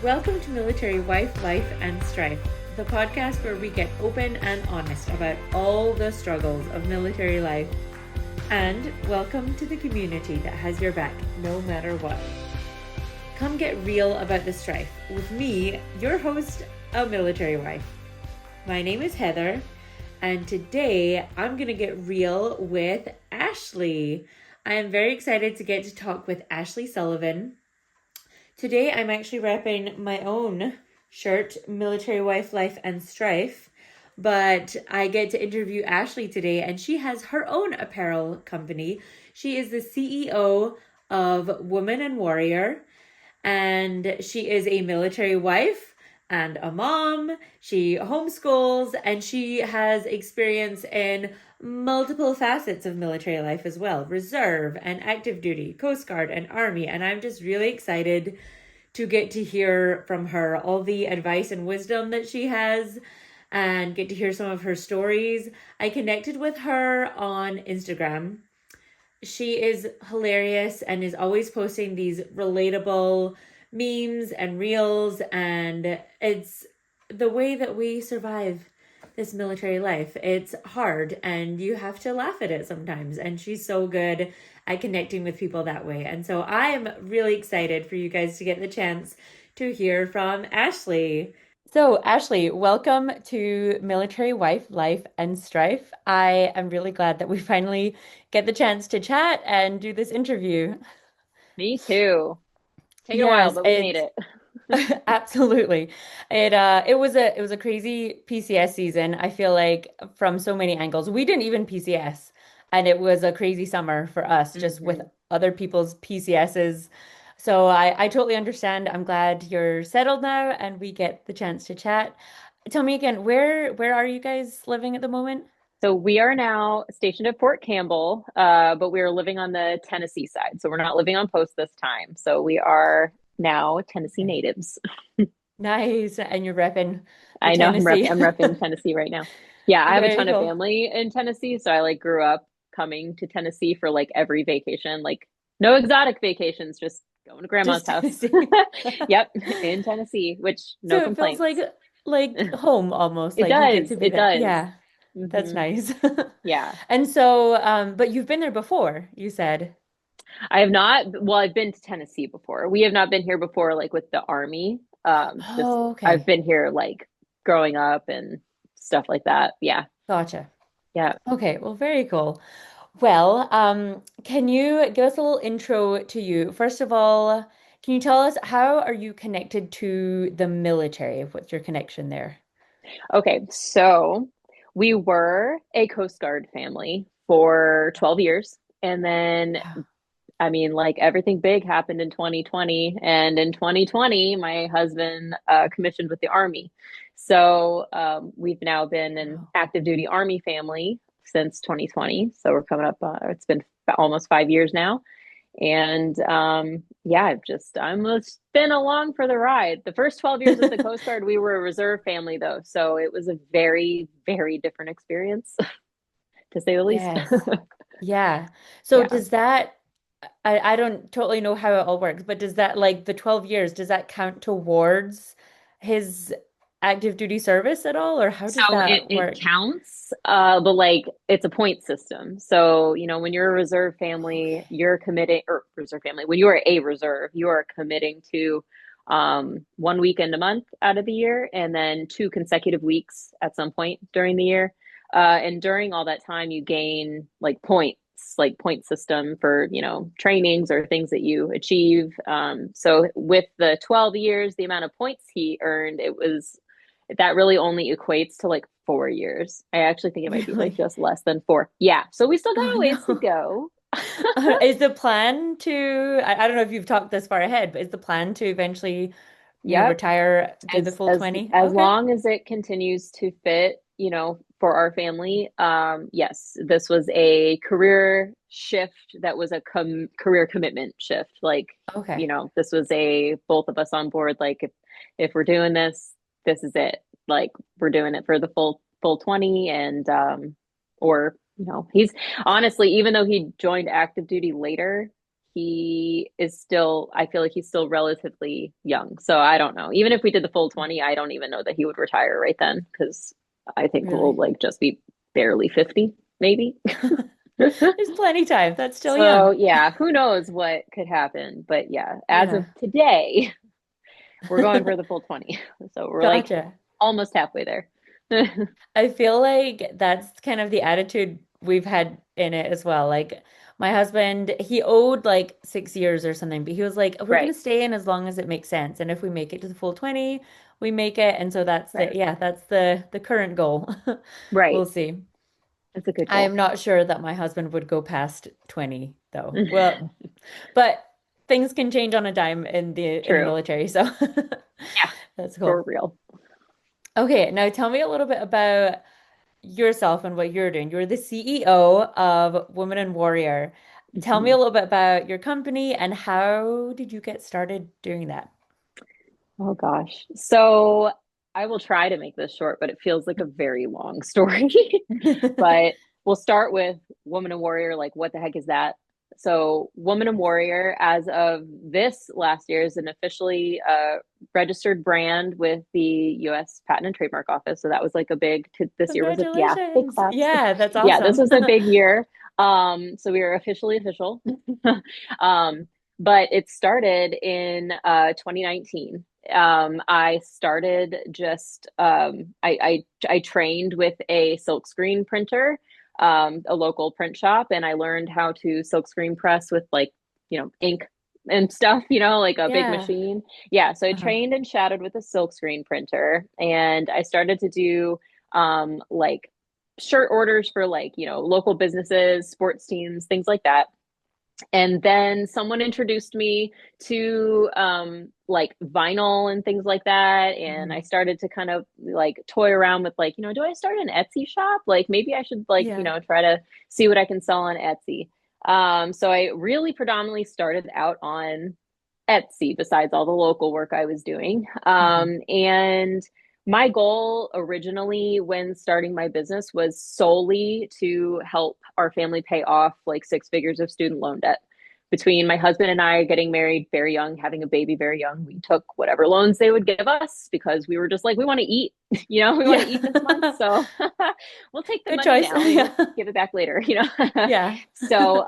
Welcome to Military Wife, Life, and Strife, the podcast where we get open and honest about all the struggles of military life. And welcome to the community that has your back no matter what. Come get real about the strife with me, your host, a military wife. My name is Heather, and today I'm going to get real with Ashlee. I am very excited to get to talk with Ashlee Sullivan. Today, I'm actually repping my own shirt, Military Wife, Life, and Strife, but I get to interview Ashlee today, and she has her own apparel company. She is the CEO of Woman and Warrior, and she is a military wife and a mom. She homeschools, and she has experience in multiple facets of military life as well, reserve and active duty, Coast Guard and Army, and I'm just really excited to get to hear from her all the advice and wisdom that she has and get to hear some of her stories. I connected with her on Instagram. She is hilarious and is always posting these relatable memes and reels, and it's the way that we survive this military life. It's hard and you have to laugh at it sometimes, and she's so good at connecting with people that way. And so I am really excited for you guys to get the chance to hear from Ashlee. So Ashlee, welcome to Military Wife, Life, and Strife. I am really glad that we finally get the chance to chat and do this interview. Me too. Taking a while, Yes, but we made it's it. absolutely. It was a crazy PCS season. I feel like from so many angles. We didn't even PCS, and it was a crazy summer for us just with hmm other people's PCSs. So I totally understand. I'm glad you're settled now and we get the chance to chat. Tell me again, where are you guys living at the moment? So we are now stationed at Fort Campbell, but we are living on the Tennessee side. So we're not living on post this time. So we are now Tennessee Okay. natives. Nice. And you're repping the I know Tennessee. I'm repping Tennessee right now. Yeah, I have a Very ton of cool. family in Tennessee, so I like grew up coming to Tennessee for like every vacation. Like no exotic vacations, just going to grandma's Just house. Tennessee. Yep, in Tennessee, which no So it feels complaints. like home almost, It like you get does. to be It there. does. Yeah, that's hmm nice. Yeah. And so, but you've been there before, you said. I have not, well, I've been to Tennessee before. We have not been here before, like with the Army. Just Oh, I've okay. been here like growing up and stuff like that. Yeah. Gotcha. Yeah. Okay, well, very cool. Well, can you give us a little intro to you? First of all, can you tell us how are you connected to the military? What's your connection there? Okay. So we were a Coast Guard family for 12 years. And then, Wow. I mean, like everything big happened in 2020. And in 2020, my husband commissioned with the Army. So we've now been an Wow. active duty Army family since 2020. So we're coming up, it's been almost 5 years now. And yeah, I'm just been along for the ride. The first 12 years with the Coast Guard, we were a reserve family though. So it was a very, very different experience to say the least. Yes. Yeah. So Yeah. does that, I don't totally know how it all works, but does that like the 12 years, does that count towards his active duty service at all, or how does So that it work? counts, but like it's a point system. So, when you're a reserve family, you're committing, or reserve family, when you are a reserve, you are committing to 1 weekend a month out of the year, and then 2 consecutive weeks at some point during the year. And during all that time, you gain like points, like point system for, trainings or things that you achieve. So with the 12 years, the amount of points he earned, that really only equates to like 4 years. I actually think it might be like Really? just less than four. Yeah. So we still got Oh a ways to no. go. Is the plan to, I don't know if you've talked this far ahead, but is the plan to eventually, Yep. retire, do the As full as 20? as Okay. long as it continues to fit, for our family. Yes, this was a career shift that was a career commitment shift. Like, Okay. this was a both of us on board. Like, if we're doing this, this is it. Like, we're doing it for the full 20, and or he's honestly, even though he joined active duty later, he is still, I feel like he's still relatively young. So I don't know. Even if we did the full 20, I don't even know that he would retire right then because I think we'll Really? like just be barely 50, maybe. There's plenty time. That's still So young. yeah, who knows what could happen. But yeah, as of Yeah. today, we're going for the full 20. So we're like Gotcha. almost halfway there. I feel like that's kind of the attitude we've had in it as well. Like my husband, he owed like 6 years or something, but he was like, we're gonna Right, stay in as long as it makes sense. And if we make it to the full 20, we make it. And so that's the right, yeah, that's the current goal. right. We'll see. That's a good I am goal. not sure that my husband would go past 20 though. Well, but things can change on a dime in the True. military, so Yeah, that's for cool. real. Okay, now tell me a little bit about yourself and what you're doing. You're the CEO of Woman and Warrior. Tell me a Mhm. little bit about your company and how did you get started doing that? Oh gosh. So I will try to make this short, but it feels like a very long story. But we'll start with Woman and Warrior. Like, what the heck is that? So, Woman and Warrior, as of this last year, is an officially registered brand with the U.S. Patent and Trademark Office. So that was like a big. This year was a big Congratulations. claps. Yeah, that's Yeah, this awesome. was a big year. So we are officially official. um, but it started in 2019. I started just I trained with a silkscreen printer, a local print shop, and I learned how to silkscreen press with like ink and stuff, like a big Yeah. machine. Yeah, so I Uh-huh. trained and shadowed with a silkscreen printer, and I started to do like shirt orders for like local businesses, sports teams, things like that. And then someone introduced me to like vinyl and things like that, and I Mhm. started to kind of like toy around with like do I start an Etsy shop, like maybe I should like Yeah. try to see what I can sell on Etsy. So I really predominantly started out on Etsy besides all the local work I was doing. Mhm. And my goal originally when starting my business was solely to help our family pay off like six figures of student loan debt. Between my husband and I getting married very young, having a baby very young, we took whatever loans they would give us because we were just like, we want to eat, we want to eat this month. Yeah. So we'll take the Good money choice. now and we'll Yeah. give it back later. Yeah. So,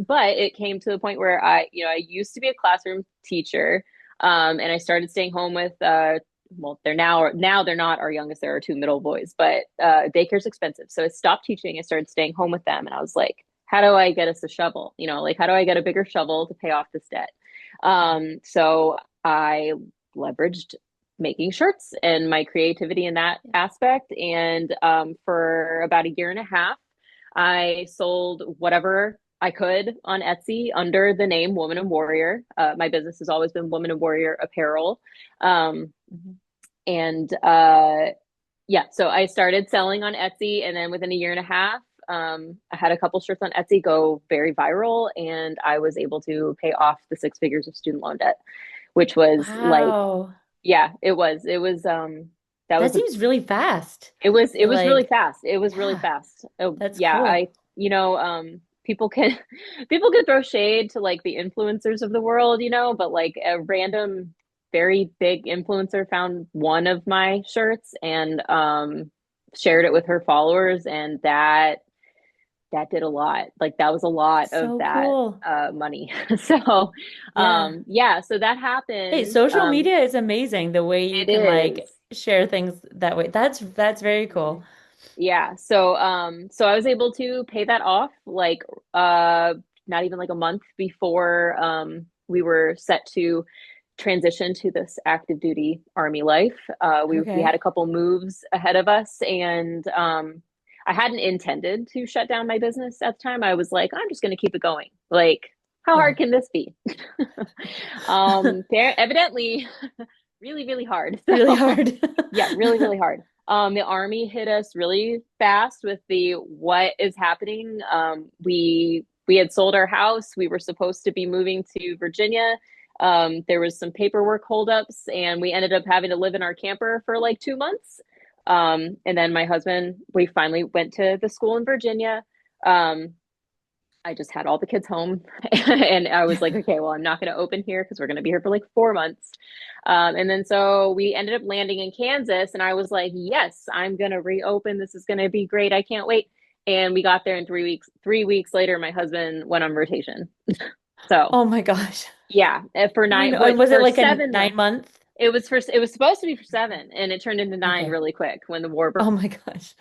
but it came to the point where I used to be a classroom teacher, and I started staying home with, well, now they're not our youngest. There are two middle boys, but daycare's expensive, so I stopped teaching. I started staying home with them, and I was like, how do I get us a shovel? Like how do I get a bigger shovel to pay off this debt? So I leveraged making shirts and my creativity in that aspect, and for about a year and a half I sold whatever I could on Etsy under the name Woman and Warrior. My business has always been Woman and Warrior Apparel. Um, Mhm. and yeah, so I started selling on Etsy, and then within a year and a half, I had a couple shirts on Etsy go very viral, and I was able to pay off the six figures of student loan debt, which was like, Wow. yeah, that That was a seems really fast. it was really Like, fast. It was really yeah, fast. Oh, that's yeah, cool. people can people can throw shade to like the influencers of the world, but like a random very big influencer found one of my shirts and shared it with her followers, and that did a lot. Like that was a lot That's of so that cool. money. So Yeah. yeah, so that Hey, happened. social media is amazing the way you It can like is. share things that way. That's very cool. Yeah. So I was able to pay that off like uh not even like a month before we were set to transition to this active duty army life. We had Okay. a couple moves ahead of us, and I hadn't intended to shut down my business at the time. I was like, I'm just going to keep it going. Like, how Yeah. hard can this be? Evidently, really, really hard. Really So, hard. yeah, really, really hard. The army hit us really fast with the what is happening. We had sold our house. We were supposed to be moving to Virginia. There was some paperwork holdups, and we ended up having to live in our camper for like 2 months. And then my husband, we finally went to the school in Virginia. Um, I just had all the kids home and I was like, okay, well, I'm not going to open here because we're going to be here for like 4 months. And then so we ended up landing in Kansas and I was like, yes, I'm going to reopen. This is going to be great. I can't wait. And we got there in 3 weeks. 3 weeks later, my husband went on rotation. So Oh my gosh. yeah, for Oh nine, no. And but was it for like a 7 months, 9 month? it was supposed to be for 7 and it turned into 9 Okay. really quick when the war broke. Oh my gosh.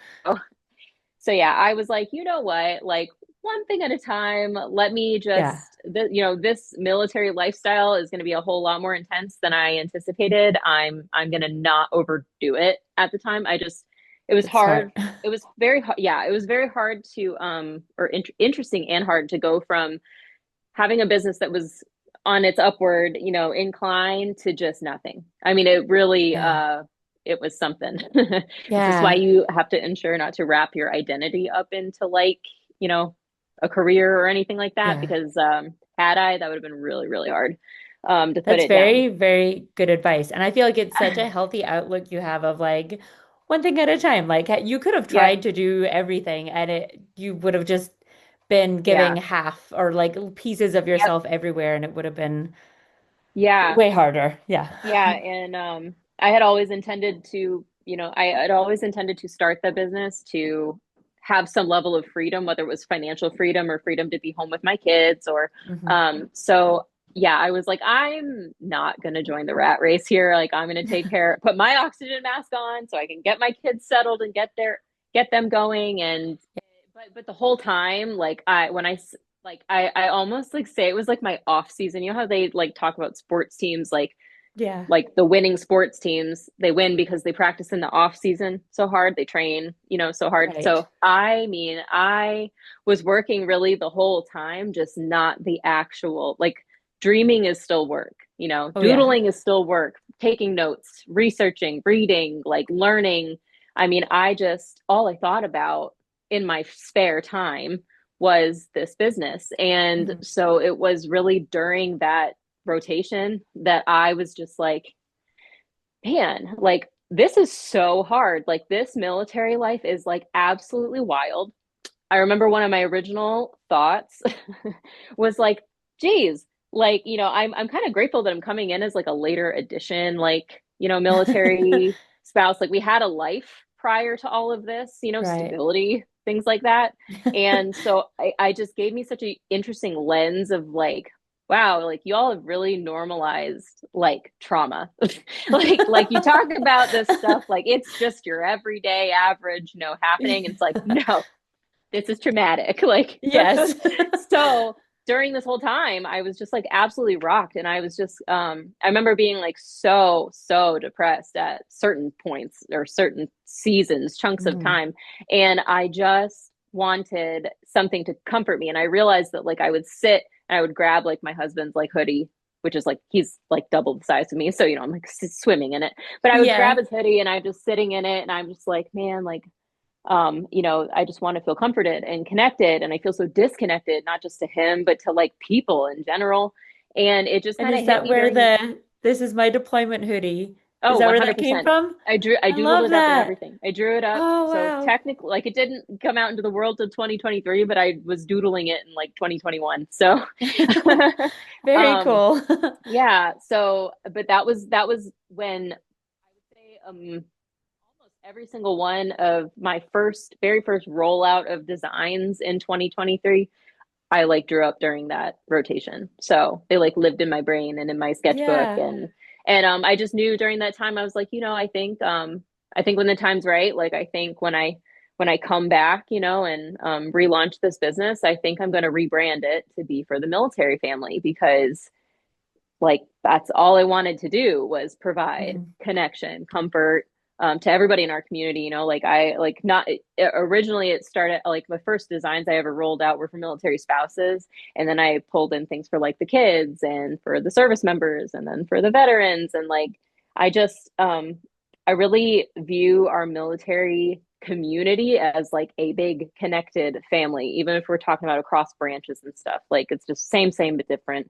So yeah, I was like, you know what? Like one thing at a time. Let me Yeah. just, this military lifestyle is going to be a whole lot more intense than I anticipated. I'm going to not overdo it at the time. It was That's smart. hard. It was very hard. Yeah, it was very hard to, or interesting and hard to go from having a business that was on its upward, incline to just nothing. I mean, it really, Yeah. it was something. This is why Yeah. you have to ensure not to wrap your identity up into like, you know, a career or anything like that, Yeah. because had I, that would have been really, really hard to put That's it down. very, very good advice. And I feel like it's such a healthy outlook you have of like one thing at a time. Like you could have Yeah, tried to do everything and you would have just been giving yeah, half or like pieces of yep, yourself everywhere and it would have been yeah, way harder. Yeah. yeah. And I had always intended to, I had always intended to start the business to have some level of freedom, whether it was financial freedom or freedom to be home with my kids or Hmm. so yeah, I was like, I'm not gonna join the rat race here. Like I'm gonna put my oxygen mask on so I can get my kids settled and get them going. And but the whole time, like I almost like say it was like my off season. You know how they like talk about sports teams Yeah. like the winning sports teams, they win because they practice in the off season so hard, they train, so hard. Right. So I mean, I was working really the whole time, just not the actual, like, dreaming is still work, Oh yeah. doodling is still work, taking notes, researching, reading, like learning. I mean, all I thought about in my spare time was this business. And Mhm. so it was really during that rotation that I was just like, man, like this is so hard. Like this military life is like absolutely wild. I remember one of my original thoughts was like, geez, like, I'm kind of grateful that I'm coming in as like a later addition, like, military spouse. Like we had a life prior to all of this, Right. stability, things like that. And so I just gave me such an interesting lens of like, wow, like y'all have really normalized like trauma. Like you talk about this stuff like it's just your everyday average, happening. And it's like, no, this is traumatic. Like, Yes. so during this whole time, I was just like absolutely rocked. And I was just, I remember being like so depressed at certain points or certain seasons, chunks of Mhm. time. And I just wanted something to comfort me. And I realized that like I would sit and I would grab like my husband's like hoodie, which is like, he's like double the size of me. So, I'm like swimming in it, but I would grab Yeah. his hoodie and I'm just sitting in it. And I'm just like, man, like, I just want to feel comforted and connected. And I feel so disconnected, not just to him, but to like people in general. And it just And kind of is hit that me where during, the this is my deployment hoodie? Is oh, that where that came 100%. from? I I doodled love it up and that. everything. I drew it up. Oh So wow. technically, like it didn't come out into the world till 2023, but I was doodling it in like 2021. So, Very um, cool. yeah. So, but that was when I would say, almost every single one of my very first rollout of designs in 2023, I like drew up during that rotation. So they like lived in my brain and in my sketchbook. Yeah. And I just knew during that time I was like, I think when the time's right, like I think when I come back, and relaunch this business, I think I'm going to rebrand it to be for the military family, because like that's all I wanted to do was provide Mhm. connection, comfort, to everybody in our community. Like I like not originally it started like the first designs I ever rolled out were for military spouses, and then I pulled in things for like the kids and for the service members and then for the veterans. And like I just I really view our military community as like a big connected family, even if we're talking about across branches and stuff. Like it's just same but different.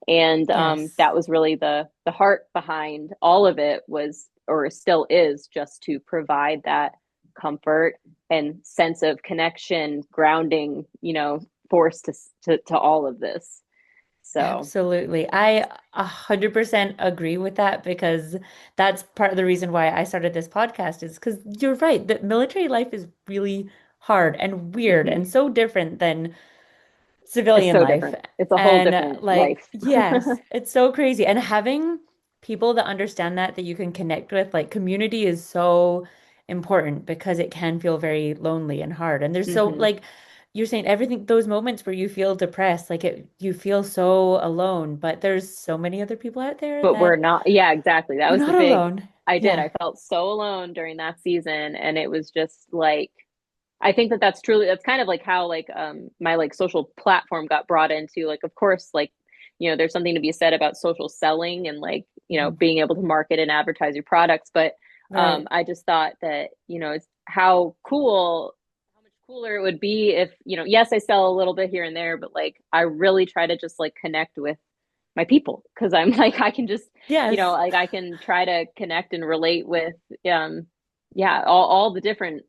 And Yes. that was really the heart behind all of it, was or still is just to provide that comfort and sense of connection, grounding, forced to all of this. So, Absolutely. I 100% agree with that because that's part of the reason why I started this podcast is because you're right, that military life is really hard and weird mhm. and so different than It's civilian so life. different. It's a whole And different like, life. yes, it's so crazy. And having people that understand that you can connect with, like community is so important because it can feel very lonely and hard. And there's so hmm like you're saying everything, those moments where you feel depressed, like you feel so alone, but there's so many other people out there But we're that not, yeah, exactly. That we're was the not big, alone. I did. Yeah, I felt so alone during that season. And it was just like, I think that that's truly, that's kind of like how like my like social platform got brought into, like, of course, like, there's something to be said about social selling and like, Mhm. being able to market and advertise your products. But Right. I just thought that, it's how much cooler it would be if, yes, I sell a little bit here and there, but like I really try to just like connect with my people because I'm like, I can just, Yes. like I can try to connect and relate with, um, yeah, all the different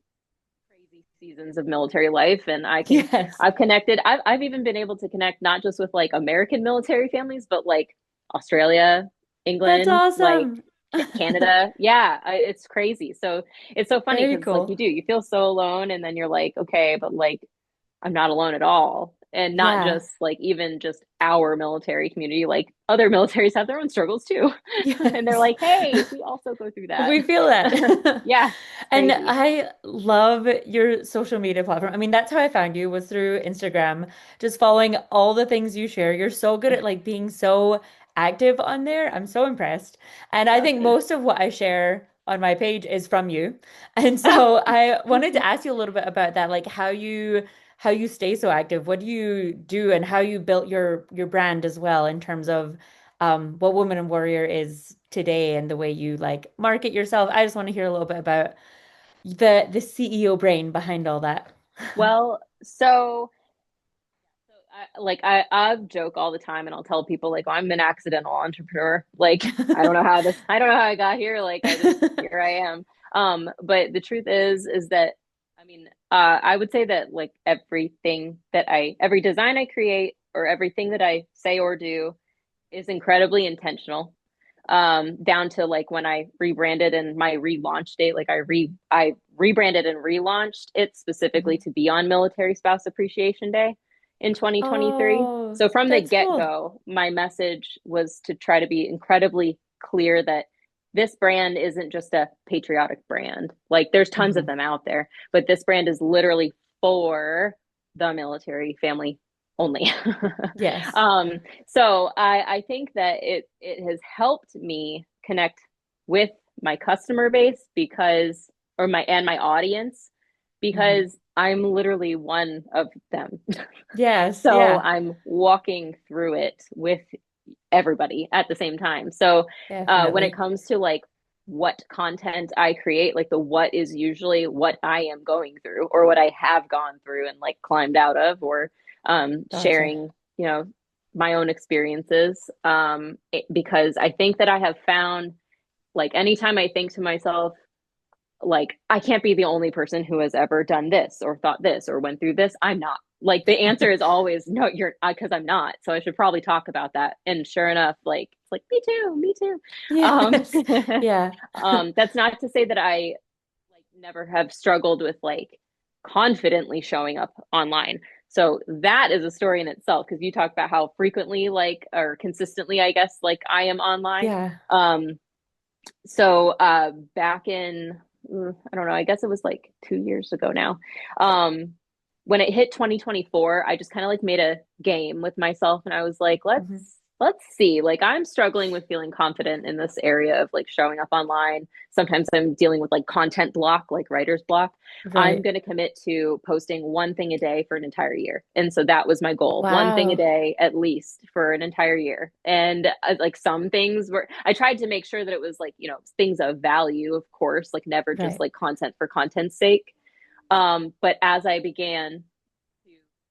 crazy seasons of military life. And Yes. I've connected, I've even been able to connect not just with like American military families, but like Australia, That's England, like awesome. Canada. Yeah, it's crazy. So it's so funny Very because like cool. you feel so alone and then you're like, okay, but like I'm not alone at all. And not Yeah. just like even just our military community, like other militaries have their own struggles too. And they're Yes. like, hey, we also go through that. We feel that. Yeah, it's And crazy. I love your social media platform. I mean, that's how I found you was through Instagram, just following all the things you share. You're so good at like being so active on there. I'm so impressed. And I Oh, think thanks. most of what I share on my page is from you. And so I wanted to ask you a little bit about that, like how you stay so active. What do you do and how you built your brand as well in terms of what Woman and Warrior is today and the way you like market yourself. I just want to hear a little bit about the CEO brain behind all that. Well, so I joke all the time and I'll tell people like, oh, I'm an accidental entrepreneur. Like I don't know how I got here. Like here I am. But the truth is that, I mean, I would say that like every design I create or everything that I say or do is incredibly intentional. Down to like when I rebranded and my relaunch date, like I rebranded and relaunched it specifically Mhm. to be on Military Spouse Appreciation Day in 2023. Oh, So from the that's get cool. go, my message was to try to be incredibly clear that this brand isn't just a patriotic brand. Like there's tons of Mhm. them out there, but this brand is literally for the military family only. Yes. um, so I think that it has helped me connect with my customer base because or my audience Mhm. because I'm literally one of them. Yes. So Yeah. I'm walking through it with everybody at the same time. So when it Definitely. comes to like what content I create, like the what is usually what I am going through or what I have gone through and like climbed out of or Gotcha. sharing, my own experiences. Because I think that I have found like anytime I think to myself, like I can't be the only person who has ever done this or thought this or went through this. I'm not. Like the answer is always no, you're because I'm not. So I should probably talk about that. And sure enough, like it's like me too, me too. Yes. Yeah. That's not to say that I like never have struggled with like confidently showing up online. So that is a story in itself because you talk about how frequently like or consistently, I guess, like I am online. Yeah. So back in I don't know, I guess it was like 2 years ago now. When it hit 2024, I just kind of like made a game with myself and I was like, Mhm. let's see. Like I'm struggling with feeling confident in this area of like showing up online. Sometimes I'm dealing with like content block, like writer's block. I'm Right. going to commit to posting one thing a day for an entire year. And so that was my goal, one thing a Wow. day at least for an entire year. And like some things were, I tried to make sure that it was like, things of value, of course, like never just Right. like content for content's sake. But as I began to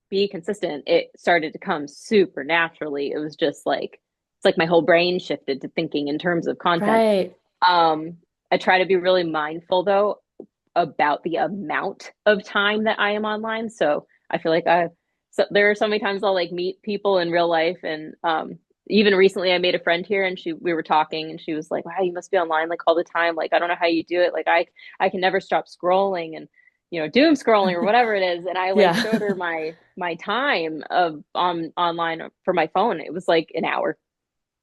be consistent, it started to come super naturally. It was just like, it's like my whole brain shifted to thinking in terms of content. Right. Um, I try to be really mindful though about the amount of time that I am online. So I feel like so there are so many times I'll like meet people in real life, and even recently I made a friend here, and we were talking, and she was like, "Wow, you must be online like all the time. Like I don't know how you do it. Like I can never stop scrolling and doom scrolling or whatever it is." And I like Yeah. showed her my time of online for my phone. It was like an hour.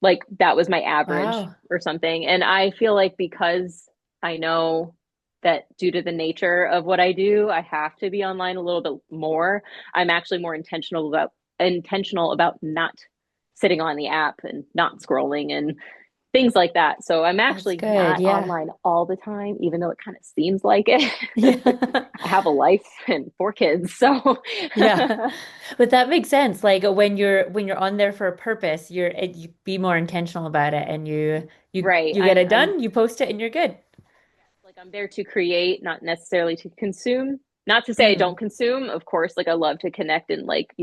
Like that was my average Wow. or something. And I feel like because I know that due to the nature of what I do, I have to be online a little bit more. I'm actually more intentional about not sitting on the app and not scrolling and things like that. So I'm That's actually good. not Yeah. online all the time, even though it kind of seems like it. Yeah. I have a life and 4 kids, so Yeah. But that makes sense. Like when you're on there for a purpose, you be more intentional about it and you right. you get it done, you post it and you're good. Like I'm there to create, not necessarily to consume. Not to say I Mm. don't consume, of course. Like I love to connect and like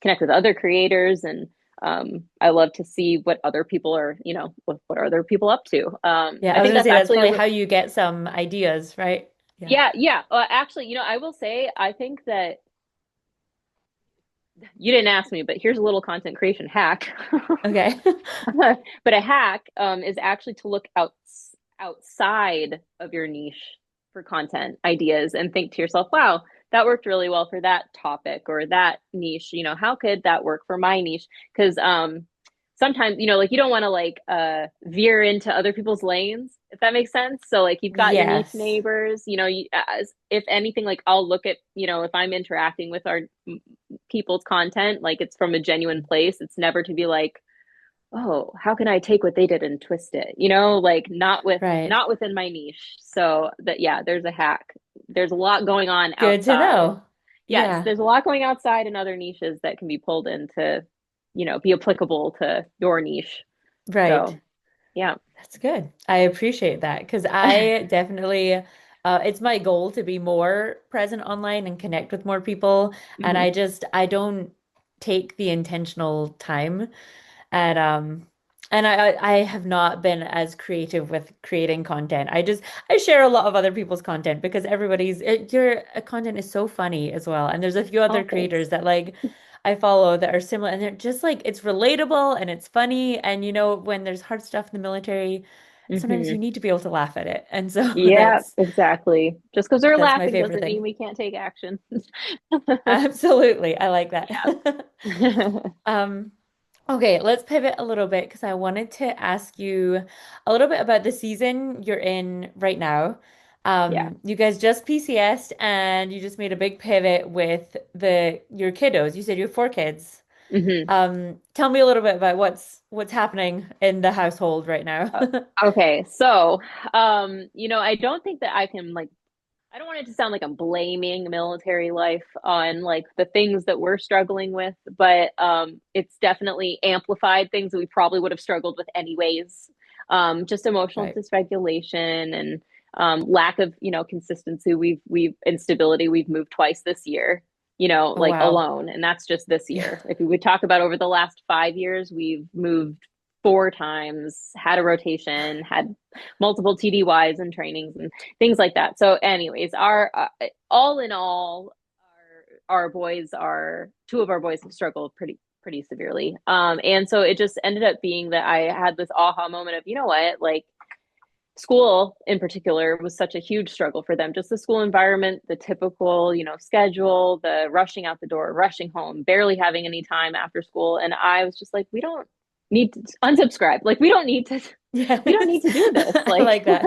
connect with other creators, and I love to see what other people are what are other people up to. Yeah, I I was think gonna that's say that's actually probably how you get some ideas, right? Yeah. yeah. Actually, I will say I think that you didn't ask me, but here's a little content creation hack. Okay. But a hack is actually to look outside of your niche for content ideas and think to yourself, wow, that worked really well for that topic or that niche. How could that work for my niche? Because sometimes, like you don't want to like veer into other people's lanes, if that makes sense. So like you've got your niche Yes. neighbors, if anything, like I'll look at, if I'm interacting with our people's content, like it's from a genuine place. It's never to be like, oh, how can I take what they did and twist it? Like Right. not within my niche. So that yeah, there's a hack. There's a lot going on Good to outside. know. Yes, Yeah. there's a lot going outside in other niches that can be pulled into, be applicable to your niche. Right. So yeah. That's good. I appreciate that because I definitely, it's my goal to be more present online and connect with more people. And Hmm. I don't take the intentional time. And I have not been as creative with creating content. I share a lot of other people's content because your content is so funny as well. And there's a few other Oh, thanks. creators that like I follow that are similar and they're just like it's relatable and it's funny. And when there's hard stuff in the military, sometimes Hmm. you need to be able to laugh at it. And so Yeah, exactly. Just because we're that's my laughing favorite doesn't mean thing. we can't take action. Absolutely. I like that. Yeah. Um, Okay, let's pivot a little bit because I wanted to ask you a little bit about the season you're in right now. Yeah. You guys just PCSed and you just made a big pivot with your kiddos. You said you have 4 kids. Hmm. Tell me a little bit about what's happening in the household right now. Okay, so I don't think that I don't want it to sound like I'm blaming military life on like the things that we're struggling with, but it's definitely amplified things that we probably would have struggled with anyways. Just emotional Right. dysregulation and lack of, consistency. We've instability. We've moved twice this year, Oh, like wow. alone, and that's just this Yeah. year. If we would talk about over the last 5 years, we've moved 4 times, had a rotation, had multiple TDYs and trainings and things like that. So, anyways, our all in all, our boys are 2 of our boys have struggled pretty severely. And so it just ended up being that I had this aha moment of, what, like school in particular was such a huge struggle for them. Just the school environment, the typical, schedule, the rushing out the door, rushing home, barely having any time after school. And I was just like, we don't need to unsubscribe. Like we don't need Yes. to do this. I like that.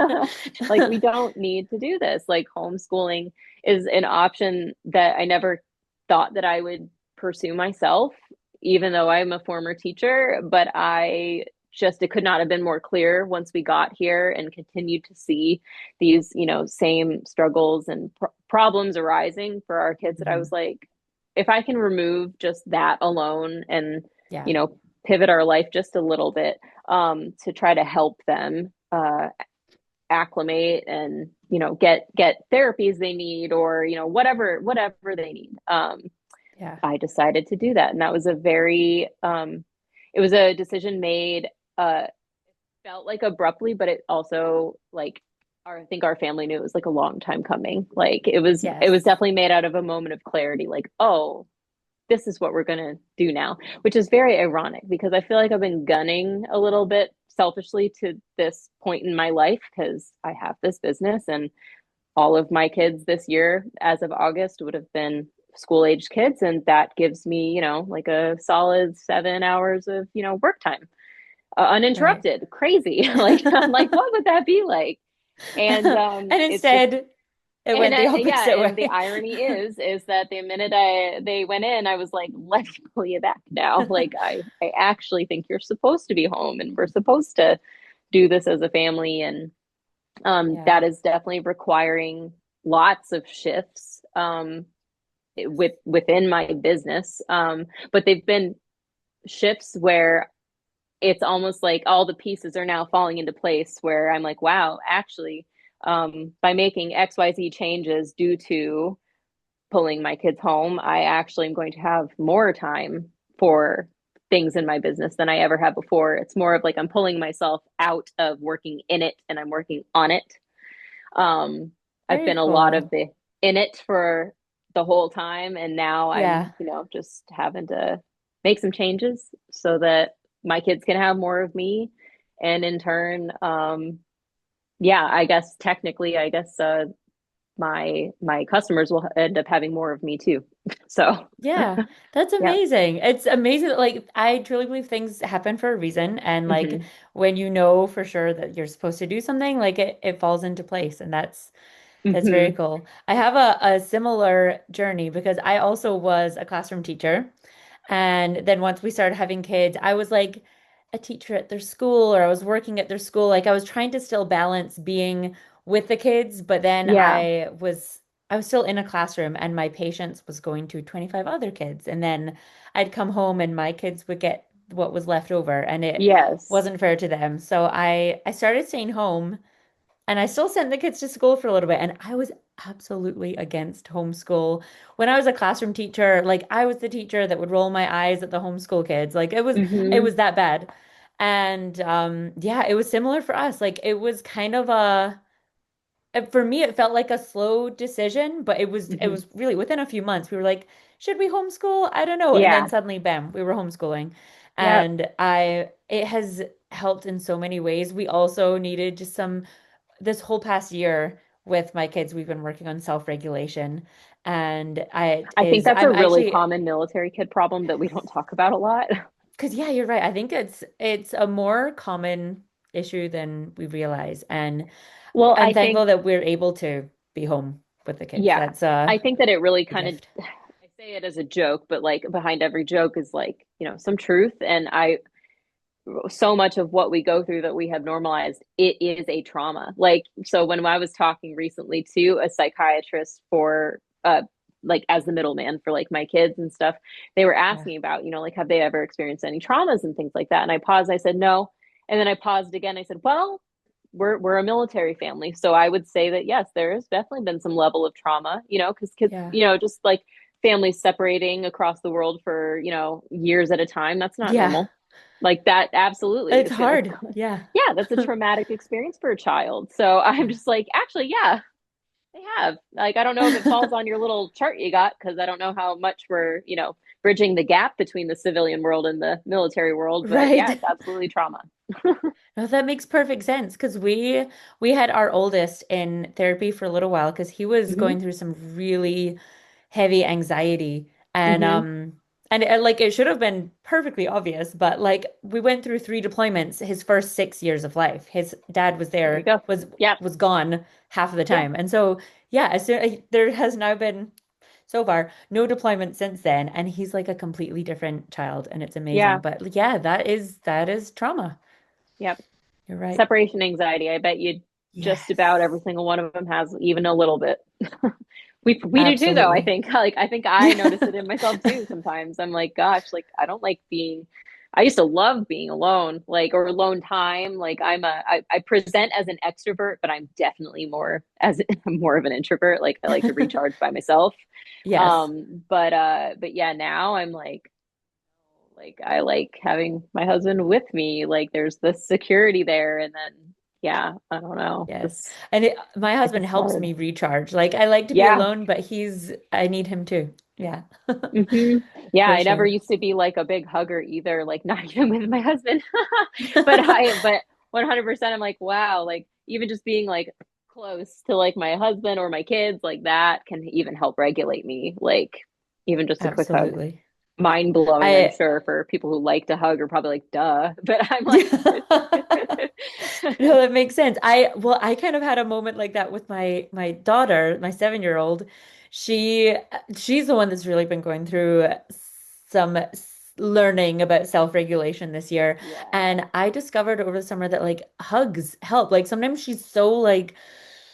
Like we don't need to do this. Like homeschooling is an option that I never thought that I would pursue myself, even though I'm a former teacher, but it could not have been more clear once we got here and continued to see these, same struggles and problems arising for our kids that I was Mhm. like, if I can remove just that alone and, Yeah. you know, pivot our life just a little bit to try to help them acclimate and get therapies they need or whatever they need. Yeah. I decided to do that, and that was a very it was a decision made felt like abruptly, but it also like I think our family knew it was like a long time coming. Like it was Yes. definitely made out of a moment of clarity, like, oh, this is what we're going to do now, which is very ironic because I feel like I've been gunning a little bit selfishly to this point in my life because I have this business and all of my kids this year, as of August, would have been school aged kids. And that gives me, like a solid 7 hours of, work time, Right. uninterrupted, crazy. Like, I'm like, what would that be like? And And it's just, instead, it and went the yeah, opposite and the way. irony is that the minute they went in, I was like, let me pull you back now. Like, I actually think you're supposed to be home and we're supposed to do this as a family. And Yeah. that is definitely requiring lots of shifts within my business. But they've been shifts where it's almost like all the pieces are now falling into place where I'm like, wow, actually, by making XYZ changes due to pulling my kids home, I actually am going to have more time for things in my business than I ever have before. It's more of like I'm pulling myself out of working in it and I'm working on it. Um, I've Very been a lot of cool. the in it for the whole time, and now I'm, Yeah. just having to make some changes so that my kids can have more of me, and in turn, yeah, I guess technically, my customers will end up having more of me too. So, Yeah, that's yeah. amazing. It's amazing. Like, I truly believe things happen for a reason. And like, Hmm. when you know for sure that you're supposed to do something, like it falls into place. And that's very Hmm. cool. I have a similar journey because I also was a classroom teacher. And then once we started having kids, I was like a teacher at their school or I was working at their school. Like I was trying to still balance being with the kids, but then Yeah. I was still in a classroom and my patience was going to 25 other kids. And then I'd come home and my kids would get what was left over and it Yes. wasn't fair to them. So I started staying home and I still sent the kids to school for a little bit, and I was absolutely against homeschool. When I was a classroom teacher, like I was the teacher that would roll my eyes at the homeschool kids. Like it Hmm. was that bad. And yeah, it was similar for us. Like it was kind of for me it felt like a slow decision, but it Hmm. was really within a few months. We were like, should we homeschool? I don't know. And then Yeah. suddenly, bam, we were homeschooling. Yep. And I it has helped in so many ways. We also needed just some this whole past year with my kids, we've been working on self-regulation. And I think that's a I'm really actually, common military kid problem that we don't talk about a lot. because yeah, you're right. I think it's a more common issue than we realize. And Well, I'm I think, thankful that we're able to be home with the kids. yeah, That's I think that it really a kind of, gift. I say it as a joke, but like behind every joke is like, some truth. And so much of what we go through that we have normalized, it is a trauma. Like, so when I was talking recently to a psychiatrist for, like as the middleman for like my kids and stuff, they were Yeah. asking about, like, have they ever experienced any traumas and things like that? And I paused, I said, no. And then I paused again. I said, well, we're a military family. So I would say that yes, there has definitely been some level of trauma, because kids, Yeah. just like families separating across the world for, years at a time, that's not Yeah. normal. Like that absolutely It's is gonna, hard. Yeah. yeah, that's a traumatic experience for a child. So I'm Yeah. just like, actually, yeah, they have. Like, I don't know if it falls on your little chart you got, because I don't know how much we're, bridging the gap between the civilian world and the military world, but yeah, Right. it's absolutely trauma. No, that makes perfect sense because we had our oldest in therapy for a little while because he was Hmm. going through some really heavy anxiety Hmm. and like it should have been perfectly obvious, but like we went through 3 deployments his first 6 years of life. His dad was There you there, go. Yeah. was gone half of the Yeah. time, and so yeah, as soon there has now been so far no deployment since then, and he's like a completely different child, and it's amazing. Yeah. But yeah, that is trauma. Yep. You're right. Separation anxiety. I bet you just about Yes. every single one of them has even a little bit. We do too, though. I Absolutely. think like I think I notice it in myself too. Sometimes I'm like, gosh, like I don't like being. I used to love being alone, like or alone time. Like I present as an extrovert, but I'm definitely more as more of an introvert. Like I like to recharge by myself. Yes. But yeah, now I'm like I like having my husband with me. Like there's the security there, and then yeah, I don't know. Yes. This And my I guess husband it's helps hard. me recharge. Like I like to be Yeah, alone, but I need him too. Yeah, Hmm. Yeah, for I never sure. used to be like a big hugger either, like not even with my husband. But 100% I'm like, wow, like even just being like close to like my husband or my kids, like that can even help regulate me. Like even just a quick hug. Absolutely. Mind blowing, I'm I sure, for people who like to hug are probably like, duh. But I'm like, No, that makes sense. I kind of had a moment like that with my daughter, my 7-year-old. She she's the one that's really been going through some learning about self-regulation this year. yeah, And I discovered over the summer that like hugs help. Like sometimes she's so like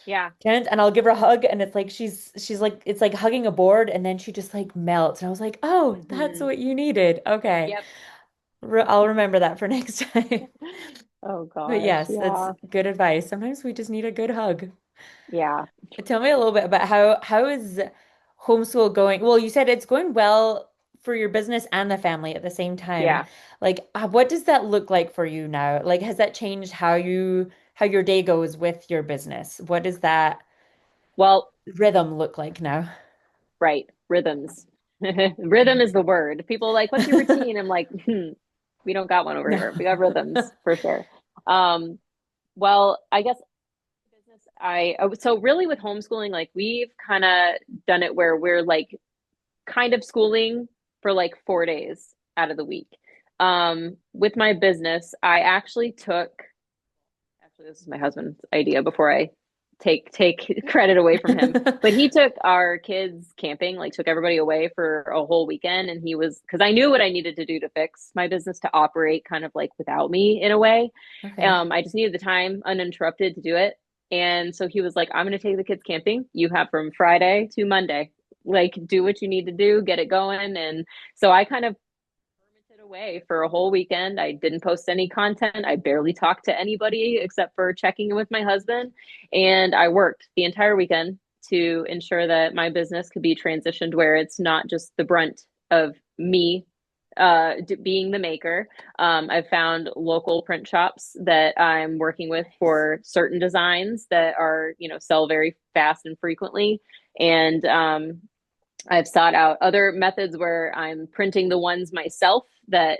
yeah. tense and I'll give her a hug and it's like she's like it's like hugging a board and then she just like melts. And I was like, "Oh, that's Hmm. what you needed." Okay. Yep. I'll remember that for next time. Oh But gosh, yes, that's yeah, good advice. Sometimes we just need a good hug. yeah, Tell me a little bit about how is homeschool going? Well, you said it's going well for your business and the family at the same time. yeah. Like, what does that look like for you now? Like, has that changed how your day goes with your business? What does that Well, rhythm look like now? right, rhythms. Rhythm is the word. People are like, what's your routine? I'm like, we don't got one over No. here. We got rhythms for sure. Um, well, I guess business so really with homeschooling, like we've kind of done it where we're like kind of schooling for like 4 days out of the week. With my business, I actually took actually this is my husband's idea before I take credit away from him. But he took our kids camping, like took everybody away for a whole weekend, and he was because I knew what I needed to do to fix my business to operate kind of like without me in a way. Okay. I just needed the time uninterrupted to do it. And so he was like, I'm going to take the kids camping. You have from Friday to Monday. Like, do what you need to do, get it going. And so I kind of hermited away for a whole weekend. I didn't post any content. I barely talked to anybody except for checking in with my husband. And I worked the entire weekend to ensure that my business could be transitioned where it's not just the brunt of me being the maker. I've found local print shops that I'm working with Nice. for certain designs that are, sell very fast and frequently. And I've sought out other methods where I'm printing the ones myself that,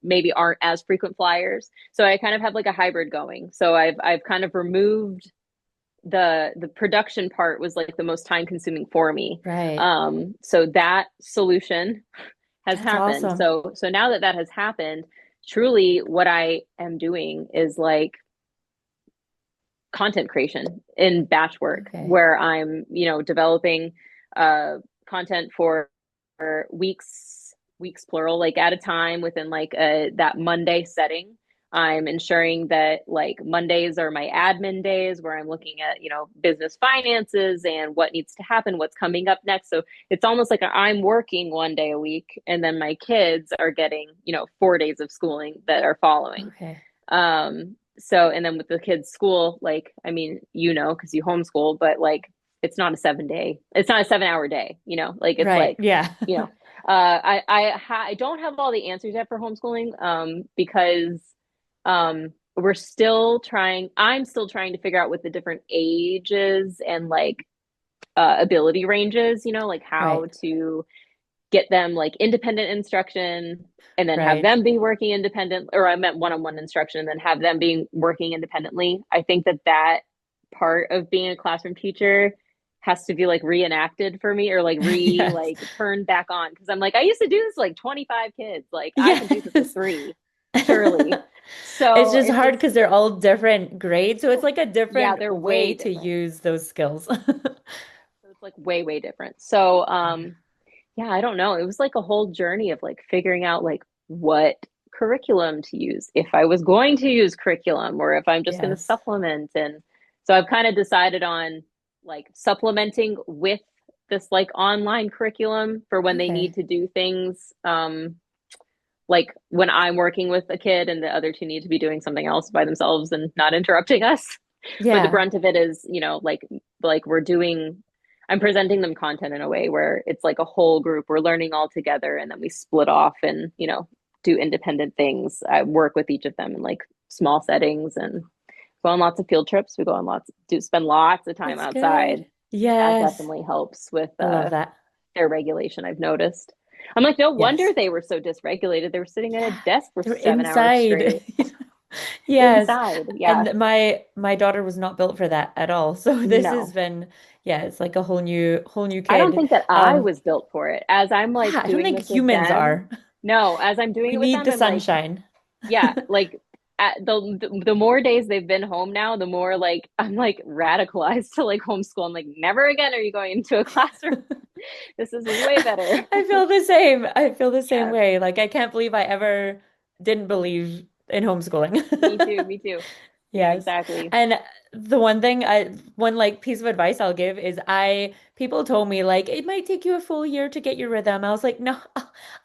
maybe aren't as frequent flyers. So I kind of have like a hybrid going. So I've kind of removed the production part was like the most time consuming for me. Right. So that solution has That's happened. awesome. So now that that has happened, truly what I am doing is like content creation in batch work Okay. where I'm, developing uh content for weeks plural, like at a time within like that Monday setting. I'm ensuring that like Mondays are my admin days where I'm looking at, business finances and what needs to happen, what's coming up next. So it's almost like I'm working 1 day a week and then my kids are getting, 4 days of schooling that are following. Okay. So, and then with the kids' school, like, I mean, because you homeschool, but like, it's not a 7 hour day, like it's Right. like, Yeah. you know, I don't have all the answers yet for homeschooling, because, I'm still trying to figure out what the different ages and like, ability ranges, like how Right. to get them like independent instruction and then have Right. them be working independent, or I meant one-on-one instruction and then have them being working independently. I think that that part of being a classroom teacher has to be like reenacted for me or like Yes. like turned back on because I'm like I used to do this like 25 kids, like I can do this with Yes. three surely. It's So just it's hard just because they're all different grades. So it's like a yeah, different they're way way to different. use those skills. So it's like way different. So Yeah. yeah, I don't know. It was like a whole journey of like figuring out like what curriculum to use, if I was going to use curriculum or if I'm just going to Yes. supplement. And so I've kind of decided on like supplementing with this like online curriculum for when they need Okay. to do things. Like when I'm working with a kid and the other two need to be doing something else by themselves and not interrupting us. But the Yeah. brunt of it is, like I'm presenting them content in a way where it's like a whole group. We're learning all together and then we split off and, do independent things. I work with each of them in like small settings and go on lots of field trips. Do spend lots of time That's good. outside. That Yes. definitely helps with I love that. their regulation, I've noticed. I'm like, no wonder Yes. they were so dysregulated. They were sitting at a Yeah. desk for They're 7 hours inside. straight. Yes. Inside. Yeah. And my daughter was not built for that at all. So this has No. been, yeah, it's like a whole new I don't kid. think that I Um, was built for it. As I'm like yeah, I don't doing think this with humans them, are. no, as I'm doing We it with need them, the I'm like, sunshine. yeah, like the more days they've been home now, the more like I'm like radicalized to like homeschool. I'm like, never again are you going into a classroom. This is way better. I feel the same. I feel the same Yeah, way. Like I can't believe I ever didn't believe in homeschooling. me too, me too. Yeah, Yes. exactly. And the one like piece of advice I'll give is people told me like it might take you a full year to get your rhythm. I was like, no,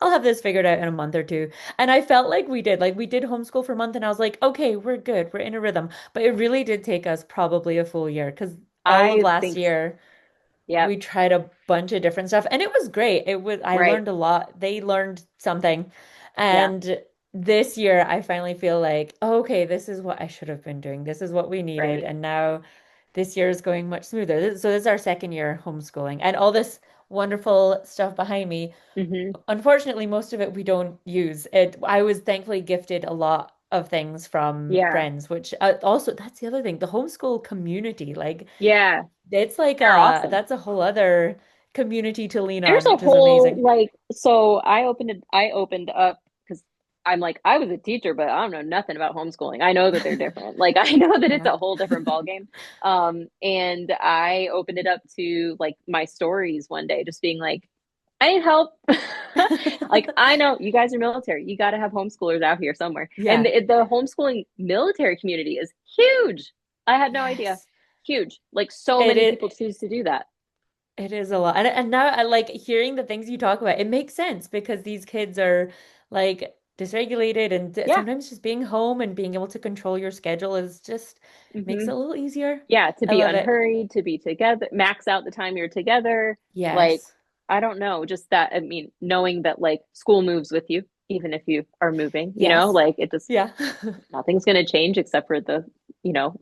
I'll have this figured out in a month or two. And I felt like we did. Like we did homeschool for a month and I was like, okay, we're good. We're in a rhythm. But it really did take us probably a full year because all of I last think, year yep, we tried a bunch of different stuff and it was great. I right. learned a lot. They learned something. Yeah, And this year I finally feel like, oh, okay, this is what I should have been doing. This is what we needed. right. And now this year is going much smoother. So this is our second year homeschooling and all this wonderful stuff behind me. Hmm. Unfortunately, most of it we don't use. I was thankfully gifted a lot of things from Yeah, friends, which also that's the other thing, the homeschool community, like yeah. it's like They're awesome. that's a whole other community to lean There's on, a which is whole amazing. like so I opened up because I'm like I was a teacher, but I don't know nothing about homeschooling. I know that they're different. Like I know that it's Yeah. a whole different ball game. And I opened it up to like my stories one day, just being like, I need help. Like I know you guys are military. You got to have homeschoolers out here somewhere. And Yeah. the homeschooling military community is huge. I had no idea. Yes. Huge. Like so It many people it choose to do that. it is a lot. And now I like hearing the things you talk about. It makes sense because these kids are like dysregulated and Yeah. sometimes just being home and being able to control your schedule is just makes Hmm. it a little easier. Yeah, to I be love it. unhurried, to be together, max out the time you're together. Like, Yes. I don't know, just that, I mean, knowing that like school moves with you, even if you are moving, Yes. like it just, Yeah. nothing's going to change except for the,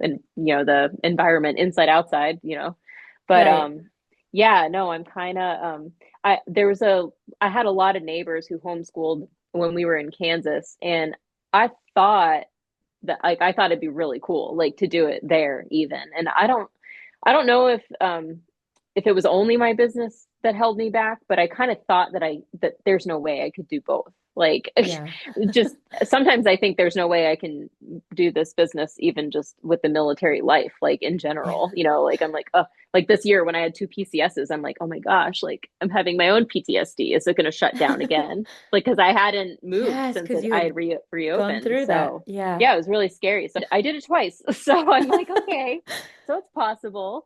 and, the environment inside, outside, But, Right. yeah, no, I'm kind of, there was I had a lot of neighbors who homeschooled when we were in Kansas, and I thought that like I thought it'd be really cool like to do it there even. And I don't know if it was only my business that held me back, but I kind of thought that there's no way I could do both. Like Yeah. just sometimes I think there's no way I can do this business even just with the military life, like in Yeah. general, like I'm like, like this year when I had two PCSs, I'm like, oh my gosh, like I'm having my own PTSD. Is it going to shut down again? Like, because I hadn't moved Yes, since because you I had had gone reopened. through that. So Yeah. yeah, it was really scary. So I did it twice. So I'm like, okay, so it's possible.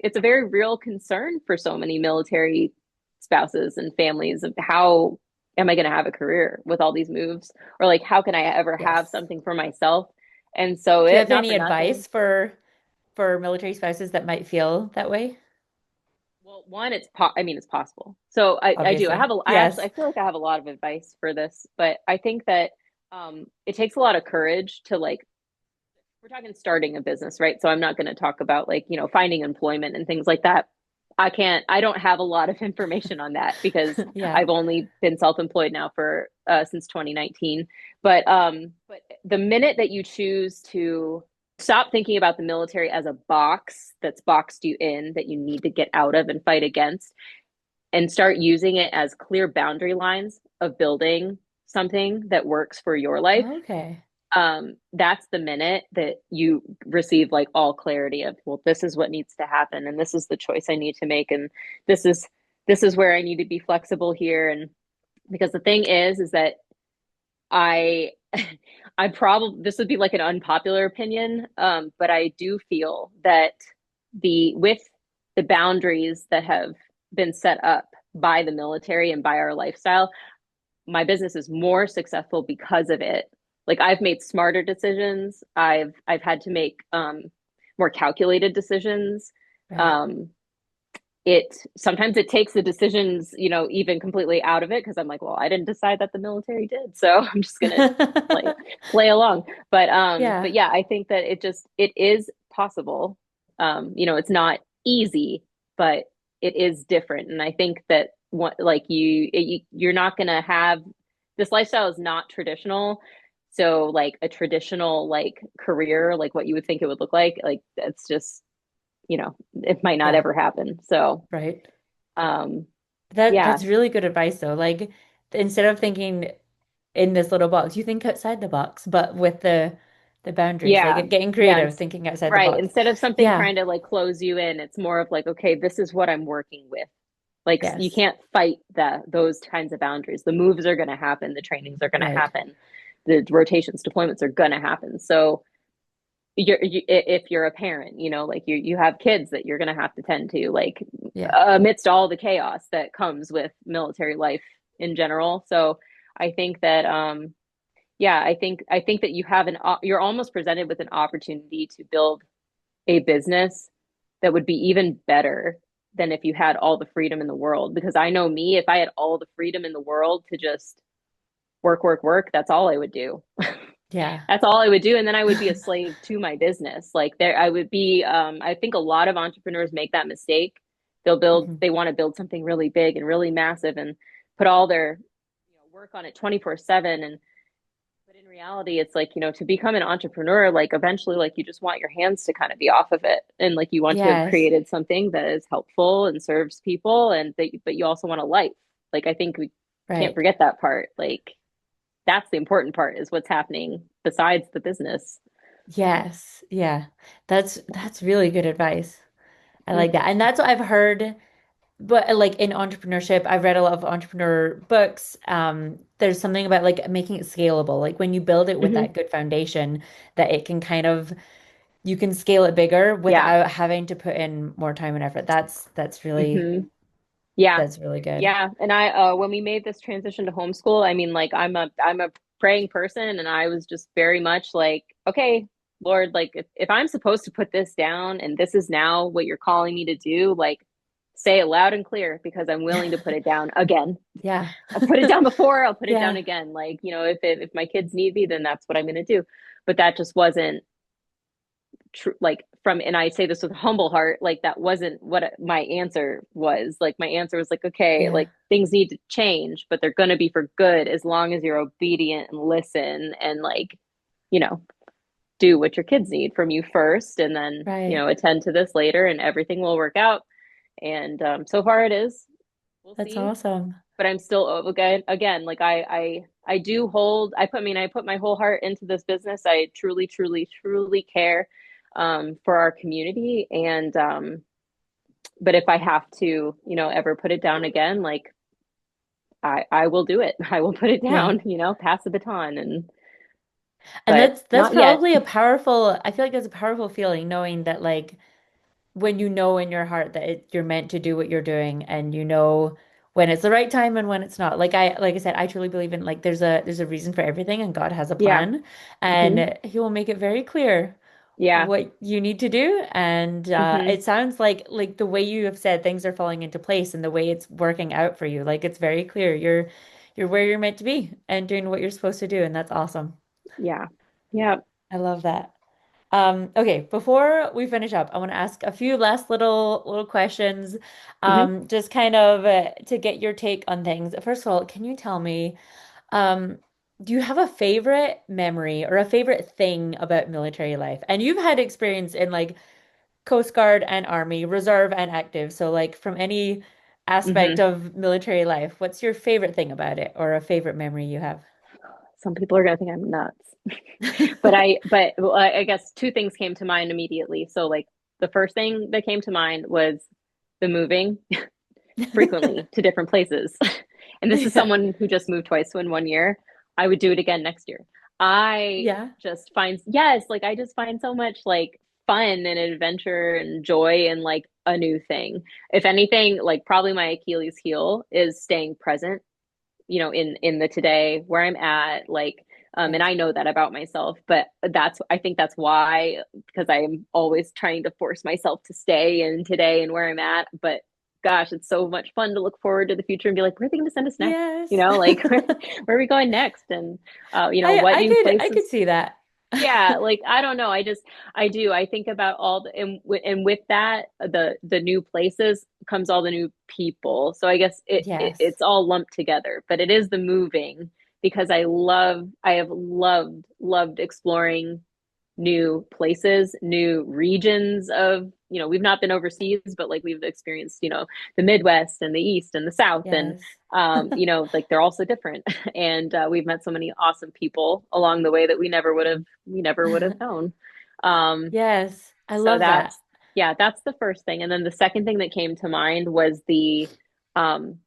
It's a very real concern for so many military spouses and families of how am I going to have a career with all these moves? Or like, how can I ever have Yes. something for myself? And so Do you it, have not any for nothing. advice for military spouses that might feel that way? Well, one, I mean, it's possible. So I do. Obviously. I actually, Yes. I feel like I have a lot of advice for this, but I think that it takes a lot of courage to like, we're talking starting a business, right? So I'm not going to talk about like, finding employment and things like that. I don't have a lot of information on that because Yeah. I've only been self-employed now for since 2019. But the minute that you choose to stop thinking about the military as a box that's boxed you in that you need to get out of and fight against and start using it as clear boundary lines of building something that works for your life, Okay. that's the minute that you receive like all clarity of, well, this is what needs to happen, and this is the choice I need to make, and this is this is where I need to be flexible here. And because the thing is that I I probably this would be like an unpopular opinion, but I do feel that with the boundaries that have been set up by the military and by our lifestyle, my business is more successful because of it. Like I've made smarter decisions. I've had to make more calculated decisions. Right. Um, it sometimes it takes the decisions, even completely out of it because I'm like, well, I didn't decide that the military did, so I'm just gonna play play along. But Yeah. yeah, I think that it is possible. It's not easy, but it is different. And I think that what like you're not gonna have this lifestyle is not traditional. So like a traditional like career, like what you would think it would look like that's just, it might not Yeah, ever happen. So right. um yeah, That's really good advice though. Like instead of thinking in this little box, you think outside the box, but with the boundaries, yeah, like getting yeah. creative, thinking outside the Right. box. Instead of something Yeah. trying to like close you in, it's more of like, okay, this is what I'm working with. Like you Yes. can't fight those kinds of boundaries. The moves are going to happen, the trainings are going to Right. happen, the rotations, deployments are going to happen. So if you're a parent, like you have kids that you're going to have to tend to, like Yeah. amidst all the chaos that comes with military life in general. So I think that yeah, I think that you're almost presented with an opportunity to build a business that would be even better than if you had all the freedom in the world. Because I know me, if I had all the freedom in the world to just work, work, work, that's all I would do. Yeah. That's all I would do. And then I would be a slave to my business. Like there, I would be, I think a lot of entrepreneurs make that mistake. Hmm. They want to build something really big and really massive and put all their, work on it 24/7. But in reality, it's like, to become an entrepreneur, like eventually, like you just want your hands to kind of be off of it. And like you want to have Yes. created something that is helpful and serves people but you also want a life. Like I think we can't Right. forget that part. Like that's the important part is what's happening besides the business. Yes. Yeah. That's really good advice. I Yeah. like that. And that's what I've heard. But like in entrepreneurship, I've read a lot of entrepreneur books. There's something about like making it scalable. Like when you build it with Hmm. that good foundation, that it can kind of you can scale it bigger Yeah. without having to put in more time and effort. Hmm. Yeah. That's really good. Yeah. And I when we made this transition to homeschool, I mean like I'm a praying person and I was just very much like, okay, Lord, like if I'm supposed to put this down and this is now what you're calling me to do, like say it loud and clear because I'm willing to put it down again. Yeah. I've put it down before, I'll put it down Yeah. again. Like, if my kids need me, then that's what I'm going to do. But that just wasn't true. Like from, and I say this with a humble heart, like that wasn't what my answer was. Like my answer was like, okay, Yeah. like things need to change, but they're going to be for good as long as you're obedient and listen and like, you know, do what your kids need from you first and then, Right. attend to this later and everything will work out. And so far it is. We'll That's see. awesome. But I'm still again like I do hold I put my whole heart into this business. I truly truly truly care for our community and but if I have to, ever put it down again, like I will do it. I will put it Yeah. down, pass the baton and And but that's not yet. probably I feel like that's a powerful feeling knowing that like when you know in your heart that you're meant to do what you're doing and you know when it's the right time and when it's not. Like I said, I truly believe in like there's a reason for everything and God has a Yeah. plan Hmm. and he will make it very clear Yeah. what you need to do and Hmm. it sounds like the way you have said things are falling into place and the way it's working out for you. Like it's very clear you're where you're meant to be and doing what you're supposed to do and that's awesome. Yeah. Yeah. I love that. Okay, before we finish up, I want to ask a few last little questions, Hmm. just kind of to get your take on things. First of all, can you tell me, um, do you have a favorite memory or a favorite thing about military life? And you've had experience in like Coast Guard and Army, Reserve and active, so like from any aspect Hmm. of military life, what's your favorite thing about it or a favorite memory you have? Some people are gonna think I'm nuts. But well, I guess two things came to mind immediately. So like the first thing that came to mind was the moving frequently to different places. And this is Yeah. someone who just moved twice in 1 year. I would do it again next year. I Yeah. just find, yes, like I just find so much like fun and adventure and joy and like a new thing. If anything, like probably my Achilles heel is staying present, in the today where I'm at, like and Right. I know that about myself, but I think that's why, because I am always trying to force myself to stay in today and where I'm at. But gosh, it's so much fun to look forward to the future and be like, where are they going to send us next? Yes. Like where are we going next? And I what I new could I places? could see that. Yeah, like I don't know. I do. I think about all the and with that the new places comes all the new people. So I guess Yes. it's all lumped together, but it is the moving because I have loved exploring new places, new regions of, we've not been overseas, but like we've experienced, the Midwest and the East and the South. And, Yes. like they're also different. And we've met so many awesome people along the way that we never would have known. Um, Yes. I so love that. yeah, that's the first thing. And then the second thing that came to mind was um,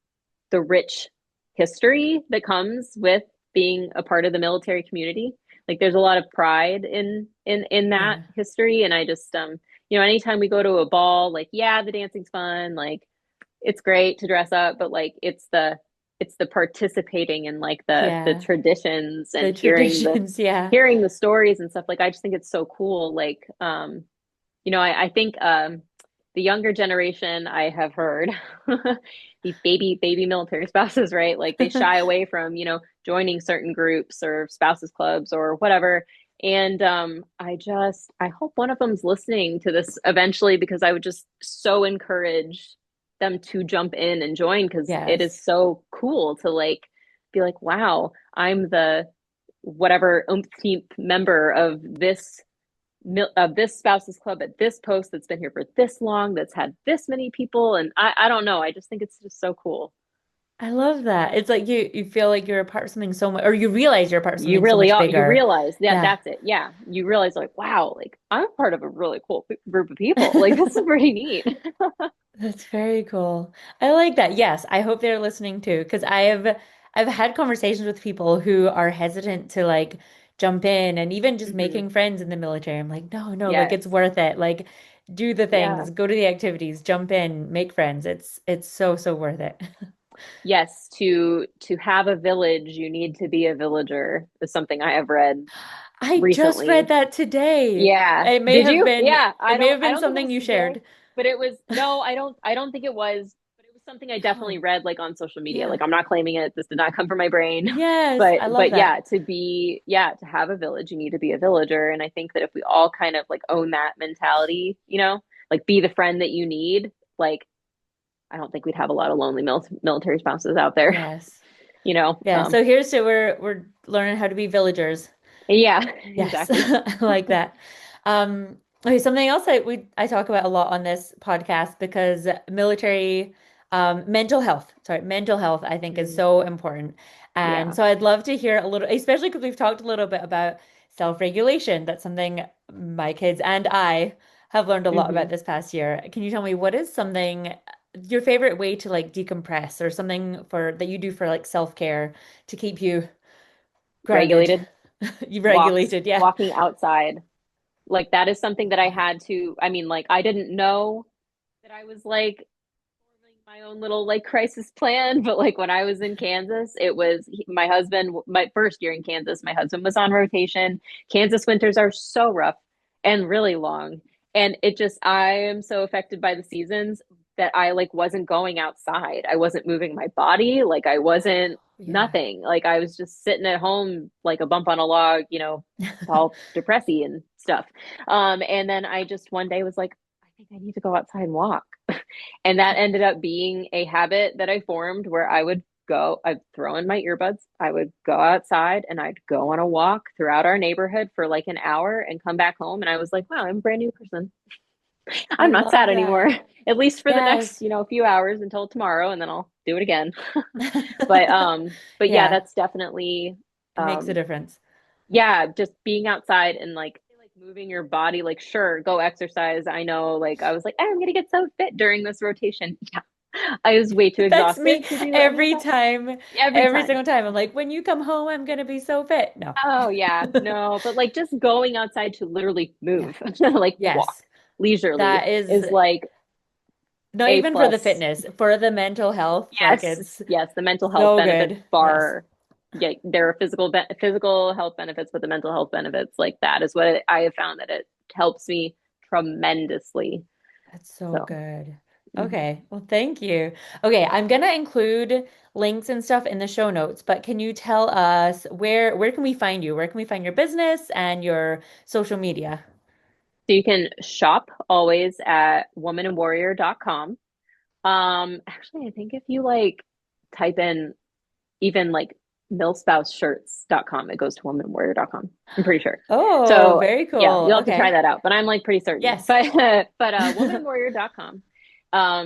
the rich history that comes with being a part of the military community. Like there's a lot of pride in that Yeah. history. And I just anytime we go to a ball, like yeah, the dancing's fun, like it's great to dress up, but like it's the participating in like the Yeah. traditions The and traditions. Yeah. hearing the stories and stuff. Like I just think it's so cool. Like I think the younger generation, I have heard these baby military spouses, right? Like they shy away from, joining certain groups or spouses clubs or whatever. And I hope one of them's listening to this eventually because I would just so encourage them to jump in and join because it is Yes. so cool to like be like, wow, I'm the whatever umpteenth member of this spouses club at this post that's been here for this long, that's had this many people. And I don't know. I just think it's just so cool. I love that. It's like you feel like you're a part of something so much, or you realize you're a part of You something so really much are, you bigger. realize that Yeah. that's it. Yeah. You realize like, wow, like I'm part of a really cool group of people. Like this is pretty neat. That's very cool. I like that. Yes, I hope they're listening too, because I've had conversations with people who are hesitant to like jump in and even just Hmm. making friends in the military. I'm like, no, no, like it's Yes. worth it. Like do the Yeah. things, go to the activities, jump in, make friends. It's so, so worth it. Yes. To have a village, you need to be a villager is something I have read I just read recently. that today. Yeah. It may Did have you? been Yeah. it may have I been don't think it something was you today, shared. but it was no, I don't think it was, but it was something I definitely No. read like on social media. Yeah. Like I'm not claiming it. This did not come from my brain. Yes, I love But that. yeah, to have a village, you need to be a villager. And I think that if we all kind of like own that mentality, like be the friend that you need, like I don't think we'd have a lot of lonely military spouses out there, Yes. you know. Yeah, so here's to we're learning how to be villagers. Yeah, Yes, exactly. I like that. Okay, something else I talk about a lot on this podcast because military mental health I think is Mm, so important. And yeah. so I'd love to hear a little, especially because we've talked a little bit about self-regulation. That's something my kids and I have learned a lot about Hmm. this past year. Can you tell me what is something your favorite way to like decompress or something for that you do for like self-care to keep you grounded, Regulated you walks, regulated? Yeah. walking outside. Like that is something that I had to, I mean, like I didn't know that I was like forming my own little like crisis plan, but like when I was in Kansas, my husband, my first year in Kansas, my husband was on rotation. Kansas winters are so rough and really long. And I am so affected by the seasons that I like wasn't going outside. I wasn't moving my body. Like I wasn't Yeah. nothing. Like I was just sitting at home like a bump on a log, all depressy and stuff. And then I just one day was like, I think I need to go outside and walk. And that ended up being a habit that I formed where I'd throw in my earbuds, I would go outside and I'd go on a walk throughout our neighborhood for like an hour and come back home. And I was like, wow, I'm a brand new person. I I'm not love sad anymore, that. at least for the next, Yes. few hours until tomorrow, and then I'll do it again. But yeah, Yeah, that's definitely, it makes a um, difference. yeah, just being outside and like moving your body, like sure, go exercise. I know, like I was like, I'm gonna get so fit during this rotation. Yeah, I was way too That's me exhausted to do any of that every every time. single time. I'm like, when you come home, I'm gonna be so fit. No. Oh yeah, no, but like just going outside to literally Yeah. move, like walk Yes. leisurely That is is like not A even for the plus. fitness, for the mental health, like Yes, it's yes, the mental health so benefits good. Yes. far. Yeah, there are physical health benefits, but the mental health benefits, like that, is what I have found that it helps me tremendously. That's so So good. Mhm. Okay. Well, thank you. Okay, I'm gonna include links and stuff in the show notes, but can you tell us where can we find you? Where can we find your business and your social media? So you can shop always at womanandwarrior.com. Actually, I think if you like type in even like millspouseshirts.com, it goes to womanandwarrior.com. I'm pretty sure. Oh, So very yeah, cool. you'll have to try Okay. that out, but I'm like pretty certain. Yes. But womanandwarrior.com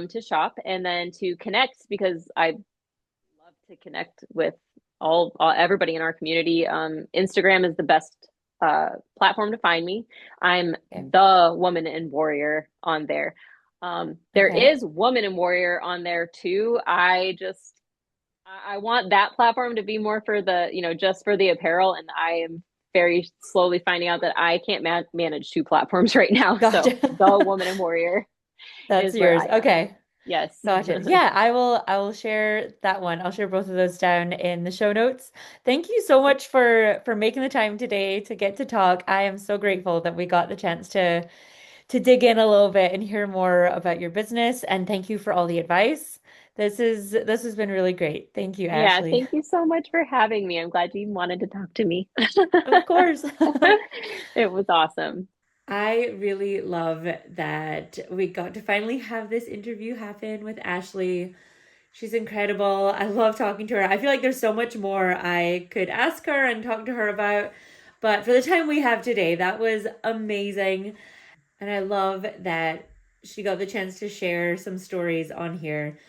to shop and then to connect because I love to connect with all everybody in our community. Instagram is the best platform to find me. I'm Okay. the woman and warrior on there. There Okay. is woman and warrior on there too. I want that platform to be more for the, just for the apparel. And I am very slowly finding out that I can't manage two platforms right now. So Gotcha. the woman and warrior That's is where yours. I am. Okay. Yes. Gotcha. Yeah, I will share that one. I'll share both of those down in the show notes. Thank you so much for making the time today to get to talk. I am so grateful that we got the chance to dig in a little bit and hear more about your business, and thank you for all the advice. This has been really great. Thank you, Yeah, Ashlee. thank you so much for having me. I'm glad you wanted to talk to me. Of course. It was awesome. I really love that we got to finally have this interview happen with Ashlee. She's incredible. I love talking to her. I feel like there's so much more I could ask her and talk to her about. But for the time we have today, that was amazing. And I love that she got the chance to share some stories on here.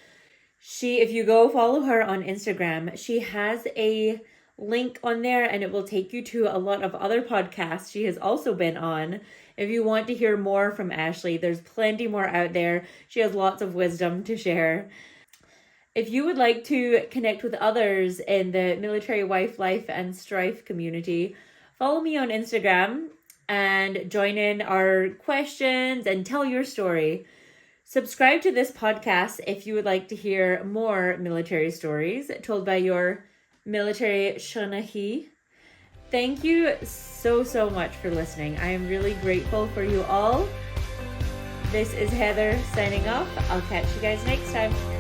If you go follow her on Instagram, she has a link on there and it will take you to a lot of other podcasts she has also been on. If you want to hear more from Ashlee, there's plenty more out there. She has lots of wisdom to share. If you would like to connect with others in the military wife life and strife community, follow me on Instagram and join in our questions and tell your story. Subscribe to this podcast if you would like to hear more military stories told by your military Shanahi. Thank you so much for listening. I am really grateful for you all. This is Heather signing off. I'll catch you guys next time.